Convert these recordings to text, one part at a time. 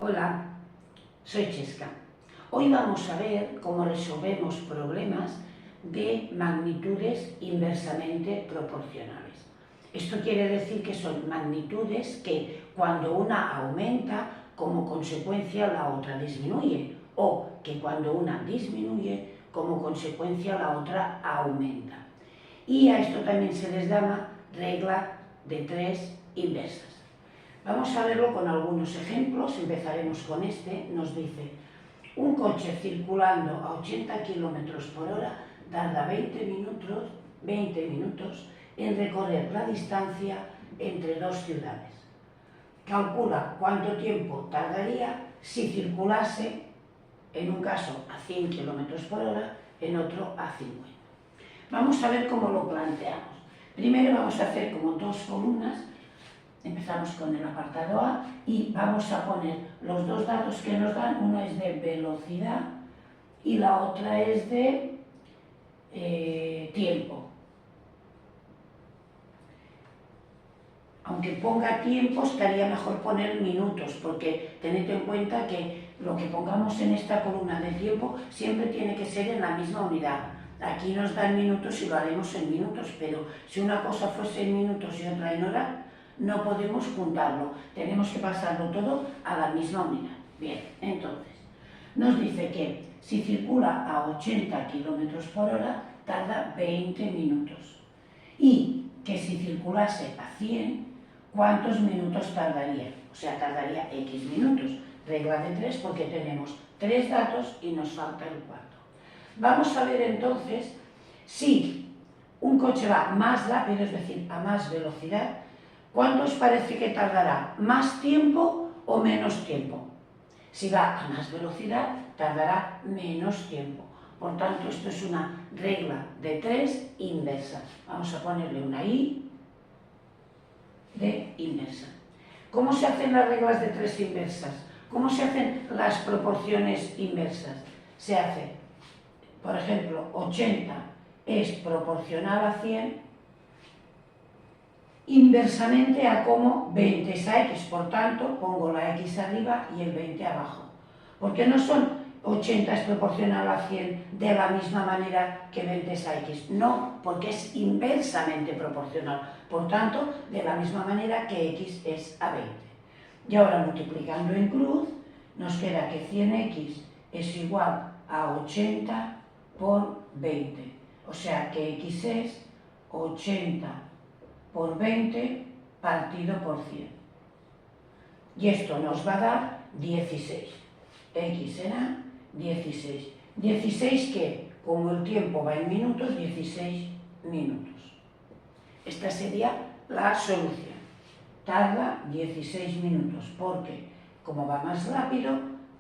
Hola, soy Chesca. Hoy vamos a ver cómo resolvemos problemas de magnitudes inversamente proporcionales. Esto quiere decir que son magnitudes que cuando una aumenta, como consecuencia la otra disminuye, o que cuando una disminuye, como consecuencia la otra aumenta. Y a esto también se les llama regla de tres inversas. Vamos a verlo con algunos ejemplos. Empezaremos con este. Nos dice: un coche circulando a 80 km por hora tarda 20 minutos en recorrer la distancia entre dos ciudades. Calcula cuánto tiempo tardaría si circulase, en un caso a 100 km por hora, en otro a 50. Vamos a ver cómo lo planteamos. Primero vamos a hacer como dos columnas. Empezamos con el apartado A y vamos a poner los dos datos que nos dan. Una es de velocidad y la otra es de tiempo. Aunque ponga tiempo, estaría mejor poner minutos, porque tened en cuenta que lo que pongamos en esta columna de tiempo siempre tiene que ser en la misma unidad. Aquí nos dan minutos y lo haremos en minutos, pero si una cosa fuese en minutos y otra en hora, no podemos juntarlo, tenemos que pasarlo todo a la misma unidad. Bien, entonces, nos dice que si circula a 80 km por hora, tarda 20 minutos. Y que si circulase a 100, ¿cuántos minutos tardaría? O sea, tardaría X minutos. Regla de 3 porque tenemos 3 datos y nos falta el cuarto. Vamos a ver entonces si un coche va más rápido, es decir, a más velocidad, ¿cuánto os parece que tardará? ¿Más tiempo o menos tiempo? Si va a más velocidad, tardará menos tiempo. Por tanto, esto es una regla de 3 inversa. Vamos a ponerle una I de inversa. ¿Cómo se hacen las reglas de 3 inversas? ¿Cómo se hacen las proporciones inversas? Se hace, por ejemplo, 80 es proporcional a 100 inversamente a como 20 es a X, por tanto pongo la X arriba y el 20 abajo. ¿Por qué no son 80 es proporcional a 100 de la misma manera que 20 es a X? No, porque es inversamente proporcional, por tanto, de la misma manera que X es a 20. Y ahora multiplicando en cruz, nos queda que 100X es igual a 80 por 20, o sea que X es 80 por 20 partido por 100. Y esto nos va a dar 16. X será 16. 16 que, como el tiempo va en minutos, 16 minutos. Esta sería la solución. Tarda 16 minutos porque, como va más rápido,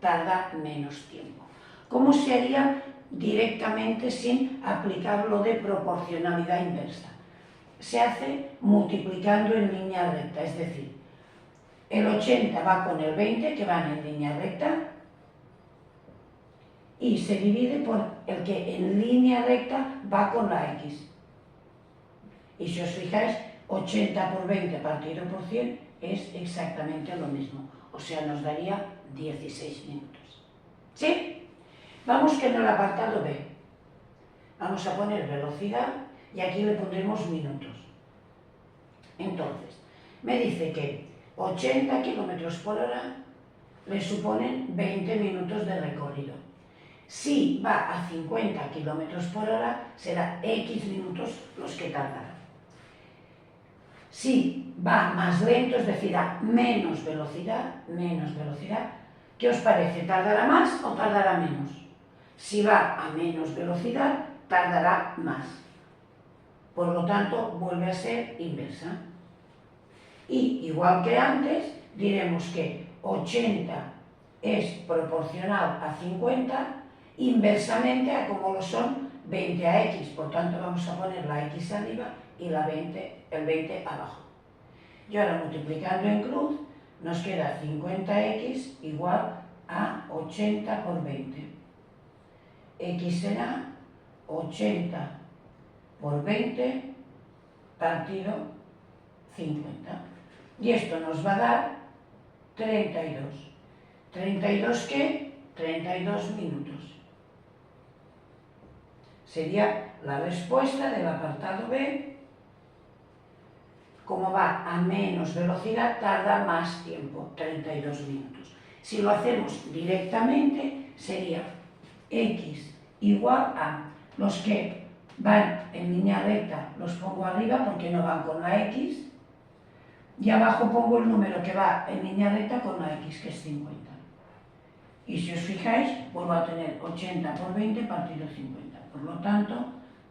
tarda menos tiempo. ¿Cómo se haría directamente sin aplicar lo de proporcionalidad inversa? Se hace multiplicando en línea recta, es decir, el 80 va con el 20, que van en línea recta, y se divide por el que en línea recta va con la X. Y si os fijáis, 80 por 20 partido por 100 es exactamente lo mismo, o sea, nos daría 16 minutos. ¿Sí? Vamos que en el apartado B vamos a poner velocidad y aquí le pondremos minutos. Entonces, me dice que 80 km por hora le suponen 20 minutos de recorrido. Si va a 50 km por hora, será X minutos los que tardará. Si va más lento, es decir, a menos velocidad, ¿qué os parece? ¿Tardará más o tardará menos? Si va a menos velocidad, tardará más. Por lo tanto, vuelve a ser inversa. Y, igual que antes, diremos que 80 es proporcional a 50 inversamente a como lo son 20 a X. Por tanto, vamos a poner la X arriba y el 20 abajo. Y ahora, multiplicando en cruz, nos queda 50X igual a 80 por 20. X será 80 por 20 partido 50. Y esto nos va a dar 32. ¿32 qué? 32 minutos. Sería la respuesta del apartado B. Como va a menos velocidad, tarda más tiempo, 32 minutos. Si lo hacemos directamente, sería x igual a los que van en línea recta, los pongo arriba porque no van con la x, y abajo pongo el número que va en línea recta con la x, que es 50. Y si os fijáis, vuelvo a tener 80 por 20 partido 50. Por lo tanto,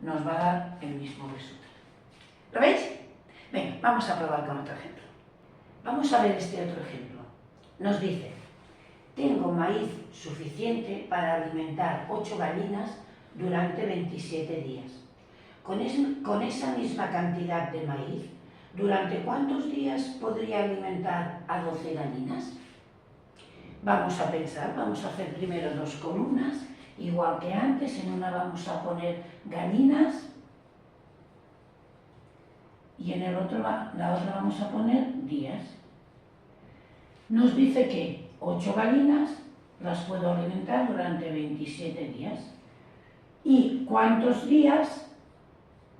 nos va a dar el mismo resultado. ¿Lo veis? Venga, vamos a probar con otro ejemplo. Vamos a ver este otro ejemplo. Nos dice, tengo maíz suficiente para alimentar 8 gallinas durante 27 días. Con esa misma cantidad de maíz, ¿durante cuántos días podría alimentar a 12 gallinas? Vamos a pensar, vamos a hacer primero dos columnas, igual que antes. En una vamos a poner gallinas y en la otra vamos a poner días. Nos dice que 8 gallinas las puedo alimentar durante 27 días. ¿Y cuántos días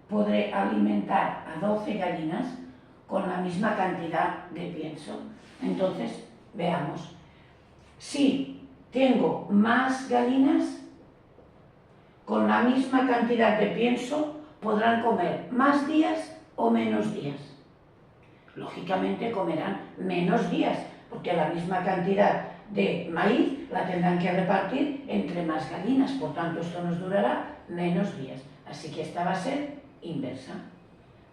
podré alimentar a 12 gallinas con la misma cantidad de pienso? Entonces, veamos. Si tengo más gallinas, con la misma cantidad de pienso, podrán comer más días o menos días. Lógicamente comerán menos días, porque la misma cantidad de maíz la tendrán que repartir entre más gallinas, por tanto esto nos durará menos días. Así que esta va a ser inversa,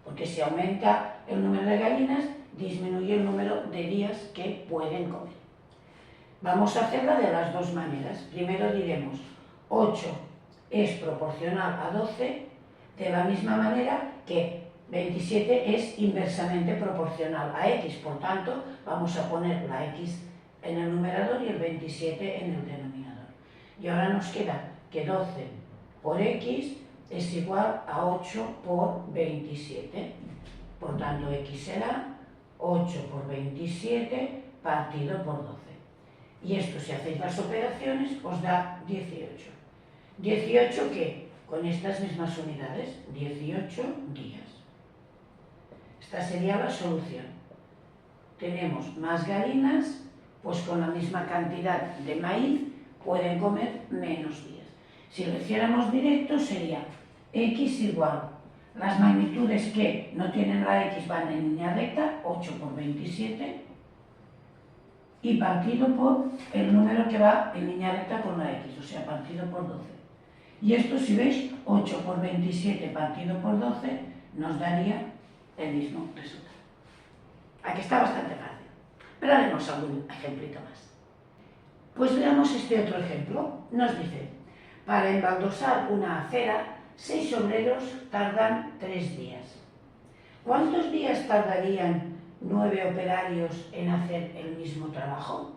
porque si aumenta el número de gallinas, disminuye el número de días que pueden comer. Vamos a hacerla de las dos maneras. Primero diremos 8 es proporcional a 12, de la misma manera que 27 es inversamente proporcional a x, por tanto vamos a poner la x en el numerador y el 27 en el denominador. Y ahora nos queda que 12 por x es igual a 8 por 27. Por tanto, x será 8 por 27 partido por 12. Y esto, si hacéis las operaciones, os da 18. ¿18 qué? Con estas mismas unidades, 18 días. Esta sería la solución. Tenemos más gallinas, pues con la misma cantidad de maíz pueden comer menos días. Si lo hiciéramos directo sería x igual, las magnitudes que no tienen la x van en línea recta, 8 por 27, y partido por el número que va en línea recta con la x, o sea, partido por 12. Y esto, si veis, 8 por 27 partido por 12 nos daría el mismo resultado. Aquí está bastante fácil, pero haremos algún ejemplito más. Pues veamos este otro ejemplo. Nos dice, para embaldosar una acera, 6 obreros tardan 3 días. ¿Cuántos días tardarían 9 operarios en hacer el mismo trabajo?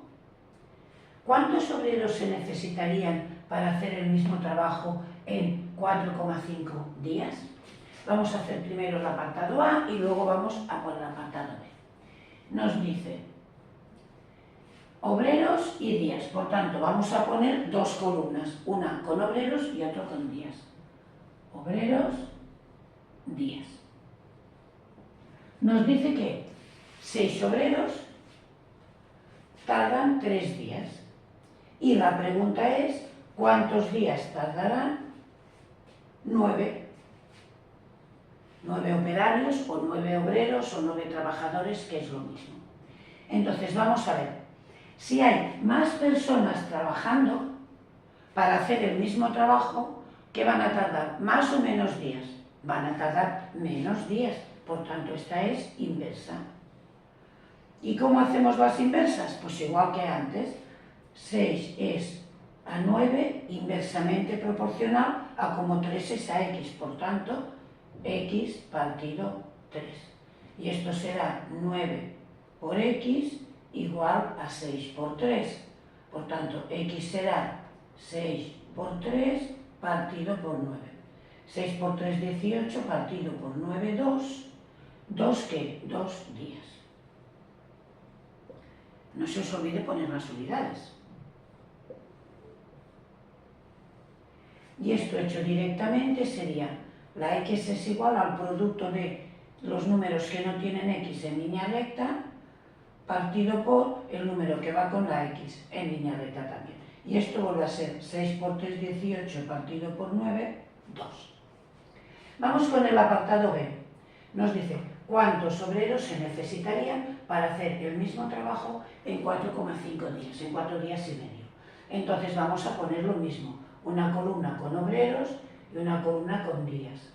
¿Cuántos obreros se necesitarían para hacer el mismo trabajo en 4,5 días? Vamos a hacer primero el apartado A y luego vamos a por el apartado B. Nos dice obreros y días, por tanto vamos a poner dos columnas, una con obreros y otra con días. Obreros, días. Nos dice que 6 obreros tardan 3 días. Y la pregunta es, ¿cuántos días tardarán 9? 9 operarios o 9 obreros o 9 trabajadores, que es lo mismo. Entonces vamos a ver, si hay más personas trabajando para hacer el mismo trabajo, ¿qué van a tardar? ¿Más o menos días? Van a tardar menos días, por tanto esta es inversa. ¿Y cómo hacemos las inversas? Pues igual que antes, 6 es a 9 inversamente proporcional a como 3 es a x, por tanto x partido 3. Y esto será 9 por x igual a 6 por 3. Por tanto, x será 6 por 3 partido por 9. 6 por 3, 18, partido por 9, 2. ¿2 qué? 2 días. No se os olvide poner las unidades. Y esto hecho directamente sería la x es igual al producto de los números que no tienen x en línea recta partido por el número que va con la x en línea recta también. Y esto vuelve a ser 6 por 3, 18 partido por 9, 2. Vamos con el apartado B. Nos dice cuántos obreros se necesitarían para hacer el mismo trabajo en 4,5 días, en 4 días y medio. Entonces vamos a poner lo mismo, una columna con obreros y una columna con días.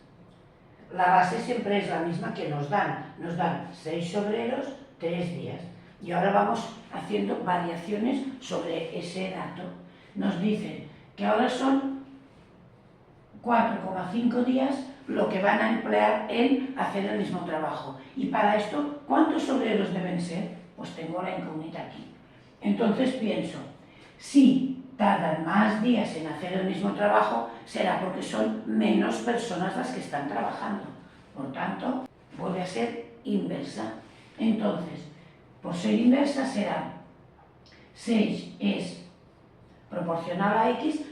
La base siempre es la misma que nos dan 6 obreros, 3 días. Y ahora vamos haciendo variaciones sobre ese dato. Nos dicen que ahora son 4,5 días lo que van a emplear en hacer el mismo trabajo. Y para esto, ¿cuántos obreros deben ser? Pues tengo la incógnita aquí. Entonces pienso, si tardan más días en hacer el mismo trabajo, será porque son menos personas las que están trabajando. Por tanto, vuelve a ser inversa. Entonces, por ser inversa será 6 es proporcional a x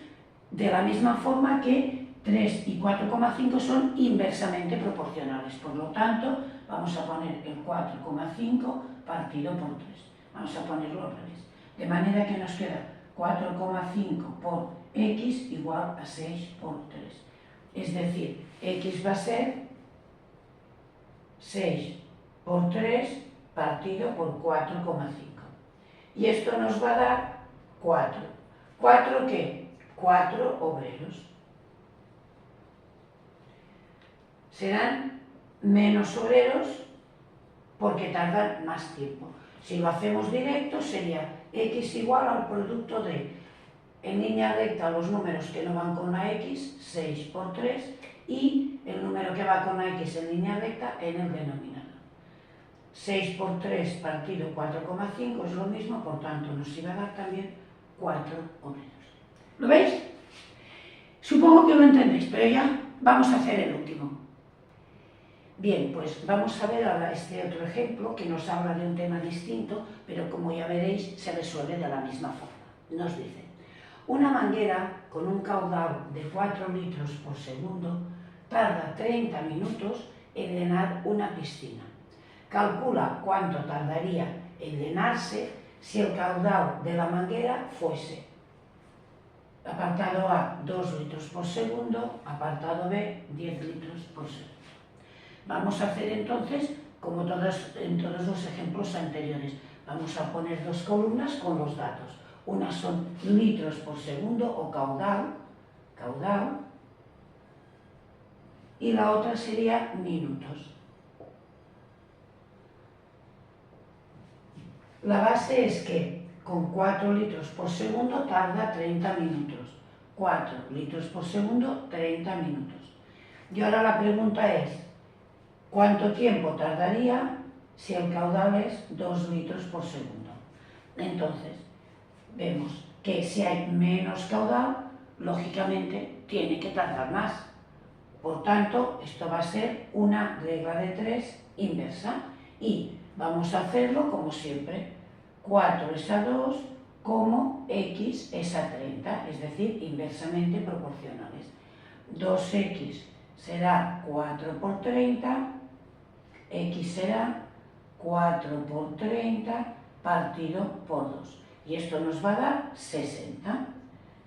de la misma forma que 3 y 4,5 son inversamente proporcionales. Por lo tanto, vamos a poner el 4,5 partido por 3. Vamos a ponerlo al revés. De manera que nos queda 4,5 por x igual a 6 por 3. Es decir, x va a ser 6 por 3 partido por 4,5. Y esto nos va a dar 4. ¿4 qué? 4 obreros. Serán menos obreros porque tardan más tiempo. Si lo hacemos directo sería x igual al producto de, en línea recta, los números que no van con la x, 6 por 3, y el número que va con la x en línea recta en el denominador. 6 por 3 partido 4,5 es lo mismo, por tanto nos iba a dar también 4 obreros. ¿Lo veis? Supongo que lo entendéis, pero ya vamos a hacer el último. Bien, pues vamos a ver ahora este otro ejemplo que nos habla de un tema distinto, pero como ya veréis se resuelve de la misma forma. Nos dice, una manguera con un caudal de 4 litros por segundo tarda 30 minutos en llenar una piscina. Calcula cuánto tardaría en llenarse si el caudal de la manguera fuese, apartado A, 2 litros por segundo, apartado B, 10 litros por segundo. Vamos a hacer entonces, como en todos los ejemplos anteriores, vamos a poner dos columnas con los datos. Unas son litros por segundo o caudal, y la otra sería minutos. La base es que con 4 litros por segundo tarda 30 minutos. 4 litros por segundo, 30 minutos. Y ahora la pregunta es, ¿cuánto tiempo tardaría si el caudal es 2 litros por segundo? Entonces, vemos que si hay menos caudal, lógicamente tiene que tardar más. Por tanto, esto va a ser una regla de 3 inversa. Y vamos a hacerlo como siempre. 4 es a 2, como x es a 30, es decir, inversamente proporcionales. 2x será 4 por 30, x será 4 por 30 partido por 2. Y esto nos va a dar 60.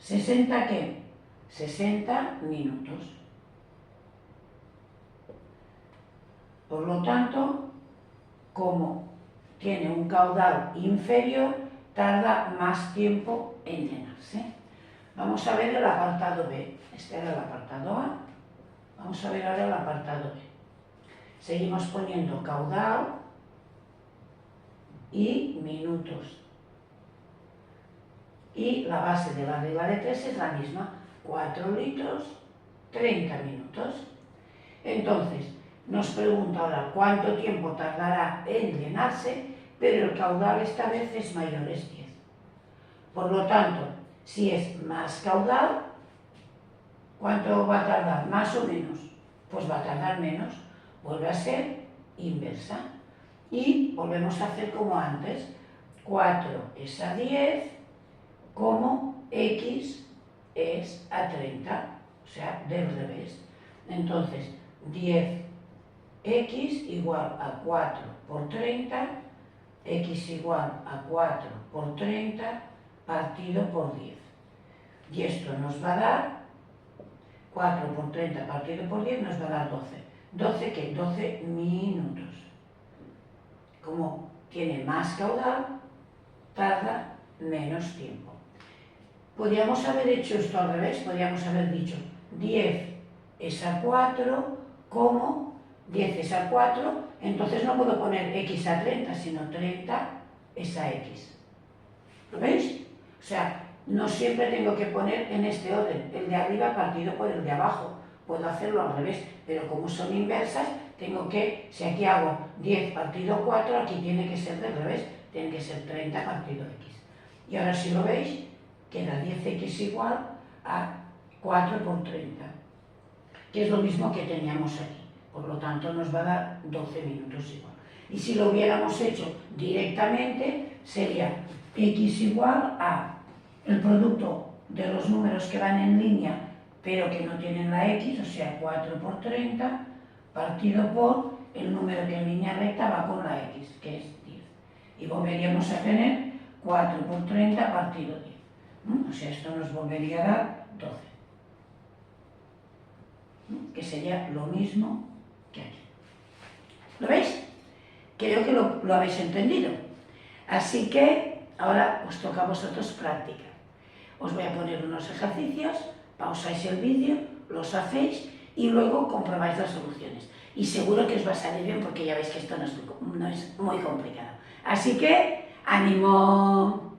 ¿60 qué? 60 minutos. Por lo tanto, como tiene un caudal inferior, tarda más tiempo en llenarse. Vamos a ver el apartado B. Este era el apartado A. Vamos a ver ahora el apartado B. Seguimos poniendo caudal y minutos. Y la base de la regla de 3 es la misma. 4 litros, 30 minutos. Entonces, nos pregunta ahora cuánto tiempo tardará en llenarse, pero el caudal esta vez es mayor, es 10. Por lo tanto, si es más caudal, ¿cuánto va a tardar? ¿Más o menos? Pues va a tardar menos. Vuelve a ser inversa. Y volvemos a hacer como antes. 4 es a 10, como x es a 30. sea, del revés. Entonces, 10x igual a 4 por 30, x igual a 4 por 30 partido por 10. Y esto nos va a dar 4 por 30 partido por 10 nos va a dar 12. ¿12 qué? 12 minutos. Como tiene más caudal, tarda menos tiempo. Podríamos haber hecho esto al revés, podríamos haber dicho 10 es a 4, como 10 es a 4, entonces no puedo poner x a 30, sino 30 es a x. ¿Lo veis? O sea, no siempre tengo que poner en este orden, el de arriba partido por el de abajo. Puedo hacerlo al revés, pero como son inversas, tengo que, si aquí hago 10 partido 4, aquí tiene que ser del revés, tiene que ser 30 partido x. Y ahora si lo veis, queda 10x igual a 4 por 30, que es lo mismo que teníamos aquí. Por lo tanto, nos va a dar 12 minutos igual. Y si lo hubiéramos hecho directamente, sería x igual a el producto de los números que van en línea, pero que no tienen la x, o sea, 4 por 30, partido por el número que en línea recta va con la x, que es 10. Y volveríamos a tener 4 por 30 partido 10. O sea, esto nos volvería a dar 12. Que sería lo mismo que aquí. ¿Lo veis? Creo que lo habéis entendido. Así que ahora os toca a vosotros práctica. Os voy a poner unos ejercicios, pausáis el vídeo, los hacéis y luego comprobáis las soluciones. Y seguro que os va a salir bien porque ya veis que esto no es muy complicado. Así que, ¡ánimo!